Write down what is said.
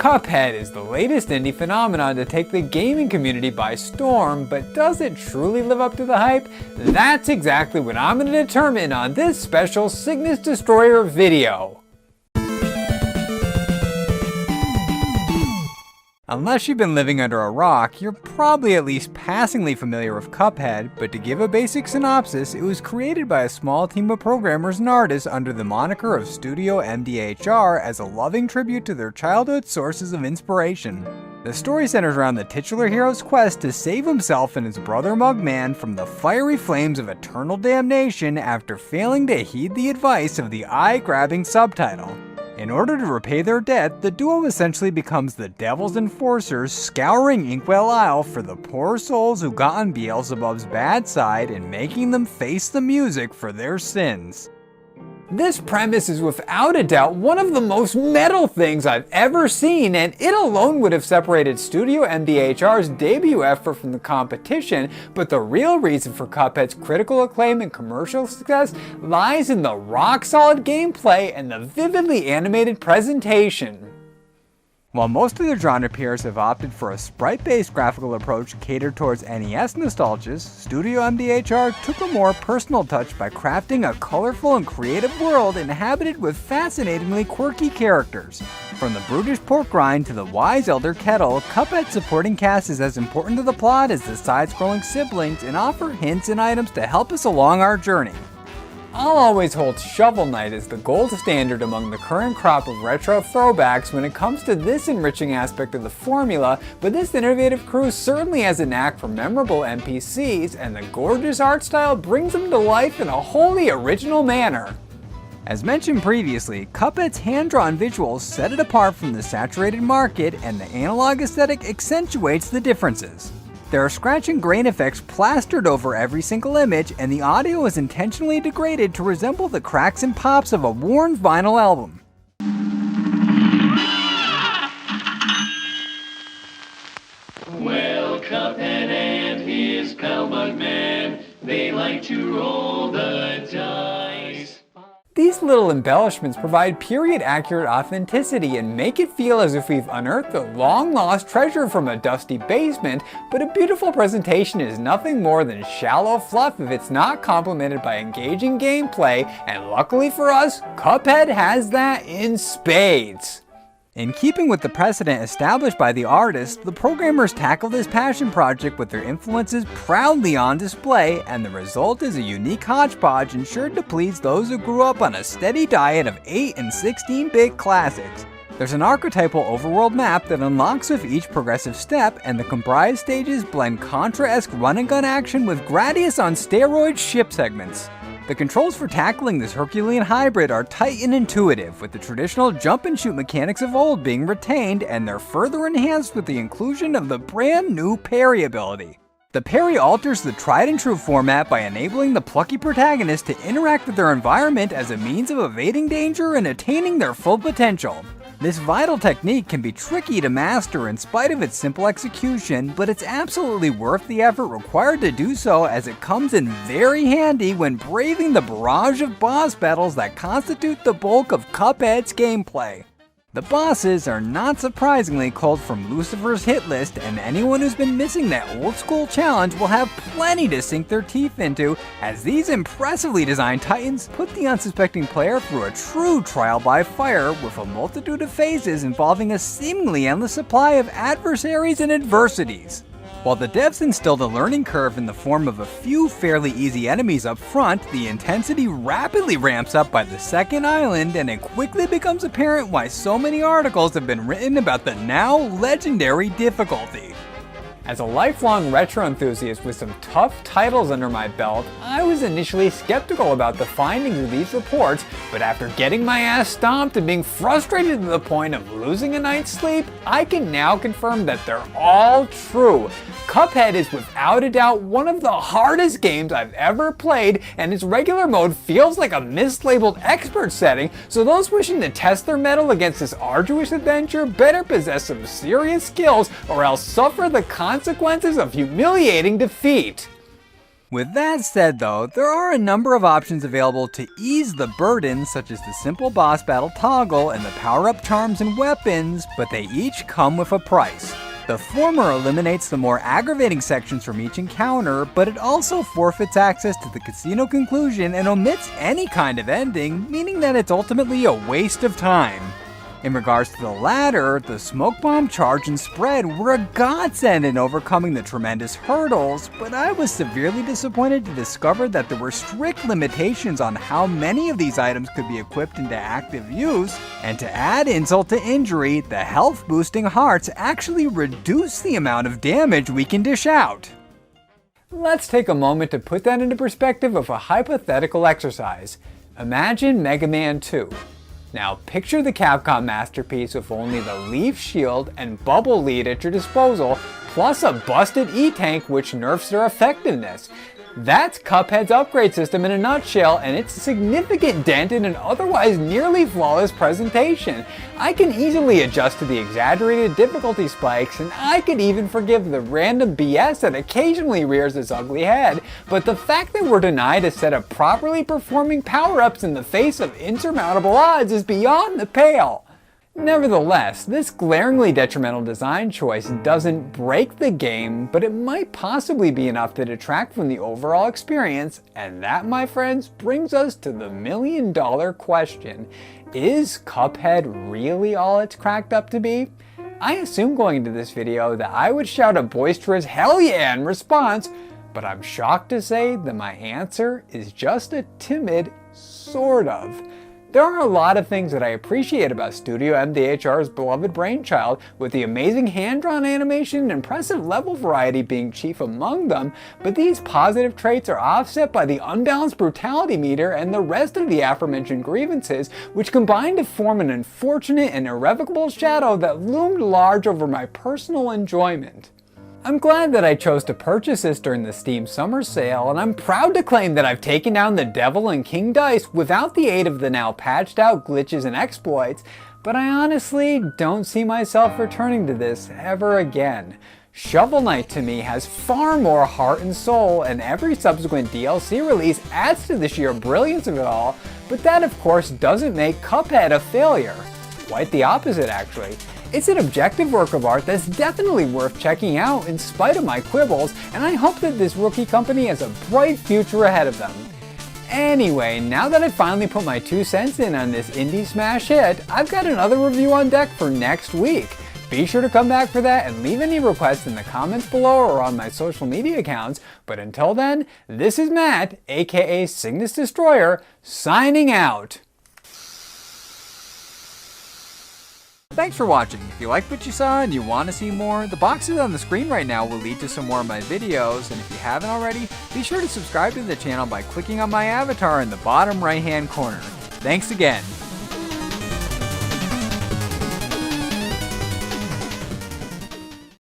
Cuphead is the latest indie phenomenon to take the gaming community by storm, but does it truly live up to the hype? That's exactly what I'm going to determine on this special Cygnus Destroyer video. Unless you've been living under a rock, you're probably at least passingly familiar with Cuphead, but to give a basic synopsis, it was created by a small team of programmers and artists under the moniker of Studio MDHR as a loving tribute to their childhood sources of inspiration. The story centers around the titular hero's quest to save himself and his brother Mugman from the fiery flames of eternal damnation after failing to heed the advice of the eye-grabbing subtitle. In order to repay their debt, the duo essentially becomes the Devil's Enforcers, scouring Inkwell Isle for the poor souls who got on Beelzebub's bad side and making them face the music for their sins. This premise is without a doubt one of the most metal things I've ever seen, and it alone would have separated Studio MDHR's debut effort from the competition, but the real reason for Cuphead's critical acclaim and commercial success lies in the rock-solid gameplay and the vividly animated presentation. While most of their genre peers have opted for a sprite-based graphical approach catered towards NES nostalgias, Studio MDHR took a more personal touch by crafting a colorful and creative world inhabited with fascinatingly quirky characters. From the brutish pork rind to the wise elder Kettle, Cuphead's supporting cast is as important to the plot as the side-scrolling siblings and offer hints and items to help us along our journey. I'll always hold Shovel Knight as the gold standard among the current crop of retro throwbacks when it comes to this enriching aspect of the formula, but this innovative crew certainly has a knack for memorable NPCs, and the gorgeous art style brings them to life in a wholly original manner. As mentioned previously, Cuphead's hand-drawn visuals set it apart from the saturated market, and the analog aesthetic accentuates the differences. There are scratch and grain effects plastered over every single image, and the audio is intentionally degraded to resemble the cracks and pops of a worn vinyl album. Well, Cuphead and his pal Mugman, they like to roll the dice. These little embellishments provide period-accurate authenticity and make it feel as if we've unearthed a long-lost treasure from a dusty basement, but a beautiful presentation is nothing more than shallow fluff if it's not complemented by engaging gameplay, and luckily for us, Cuphead has that in spades. In keeping with the precedent established by the artist, the programmers tackle this passion project with their influences proudly on display, and the result is a unique hodgepodge ensured to please those who grew up on a steady diet of 8 and 16-bit classics. There's an archetypal overworld map that unlocks with each progressive step, and the comprised stages blend Contra-esque run-and-gun action with Gradius on steroid ship segments. The controls for tackling this Herculean hybrid are tight and intuitive, with the traditional jump and shoot mechanics of old being retained, and they're further enhanced with the inclusion of the brand new parry ability. The parry alters the tried and true format by enabling the plucky protagonist to interact with their environment as a means of evading danger and attaining their full potential. This vital technique can be tricky to master in spite of its simple execution, but it's absolutely worth the effort required to do so, as it comes in very handy when braving the barrage of boss battles that constitute the bulk of Cuphead's gameplay. The bosses are not surprisingly culled from Lucifer's hit list, and anyone who's been missing that old school challenge will have plenty to sink their teeth into, as these impressively designed titans put the unsuspecting player through a true trial by fire, with a multitude of phases involving a seemingly endless supply of adversaries and adversities. While the devs instilled a learning curve in the form of a few fairly easy enemies up front, the intensity rapidly ramps up by the second island, and it quickly becomes apparent why so many articles have been written about the now legendary difficulty. As a lifelong retro enthusiast with some tough titles under my belt, I was initially skeptical about the findings of these reports, but after getting my ass stomped and being frustrated to the point of losing a night's sleep, I can now confirm that they're all true. Cuphead is without a doubt one of the hardest games I've ever played, and its regular mode feels like a mislabeled expert setting, so those wishing to test their mettle against this arduous adventure better possess some serious skills or else suffer the consequences of humiliating defeat. With that said though, there are a number of options available to ease the burden, such as the simple boss battle toggle and the power-up charms and weapons, but they each come with a price. The former eliminates the more aggravating sections from each encounter, but it also forfeits access to the casino conclusion and omits any kind of ending, meaning that it's ultimately a waste of time. In regards to the latter, the smoke bomb, charge, and spread were a godsend in overcoming the tremendous hurdles, but I was severely disappointed to discover that there were strict limitations on how many of these items could be equipped into active use, and to add insult to injury, the health boosting hearts actually reduce the amount of damage we can dish out. Let's take a moment to put that into perspective of a hypothetical exercise. Imagine Mega Man 2. Now picture the Capcom masterpiece with only the Leaf Shield and Bubble Lead at your disposal, plus a busted E-Tank which nerfs their effectiveness. That's Cuphead's upgrade system in a nutshell, and its a significant dent in an otherwise nearly flawless presentation. I can easily adjust to the exaggerated difficulty spikes, and I could even forgive the random BS that occasionally rears its ugly head, but the fact that we're denied a set of properly performing power-ups in the face of insurmountable odds is beyond the pale. Nevertheless, this glaringly detrimental design choice doesn't break the game, but it might possibly be enough to detract from the overall experience, and that, my friends, brings us to the million-dollar question. Is Cuphead really all it's cracked up to be? I assumed going into this video that I would shout a boisterous hell yeah in response, but I'm shocked to say that my answer is just a timid sort of. There are a lot of things that I appreciate about Studio MDHR's beloved brainchild, with the amazing hand-drawn animation and impressive level variety being chief among them, but these positive traits are offset by the unbalanced brutality meter and the rest of the aforementioned grievances, which combine to form an unfortunate and irrevocable shadow that loomed large over my personal enjoyment. I'm glad that I chose to purchase this during the Steam Summer Sale, and I'm proud to claim that I've taken down the Devil and King Dice without the aid of the now patched out glitches and exploits, but I honestly don't see myself returning to this ever again. Shovel Knight to me has far more heart and soul, and every subsequent DLC release adds to the sheer brilliance of it all, but that of course doesn't make Cuphead a failure. Quite the opposite actually. It's an objective work of art that's definitely worth checking out in spite of my quibbles, and I hope that this rookie company has a bright future ahead of them. Anyway, now that I've finally put my 2 cents in on this indie smash hit, I've got another review on deck for next week. Be sure to come back for that and leave any requests in the comments below or on my social media accounts, but until then, this is Matt, aka Cygnus Destroyer, signing out. Thanks for watching. If you liked what you saw and you want to see more, the boxes on the screen right now will lead to some more of my videos, and if you haven't already, be sure to subscribe to the channel by clicking on my avatar in the bottom right hand corner. Thanks again.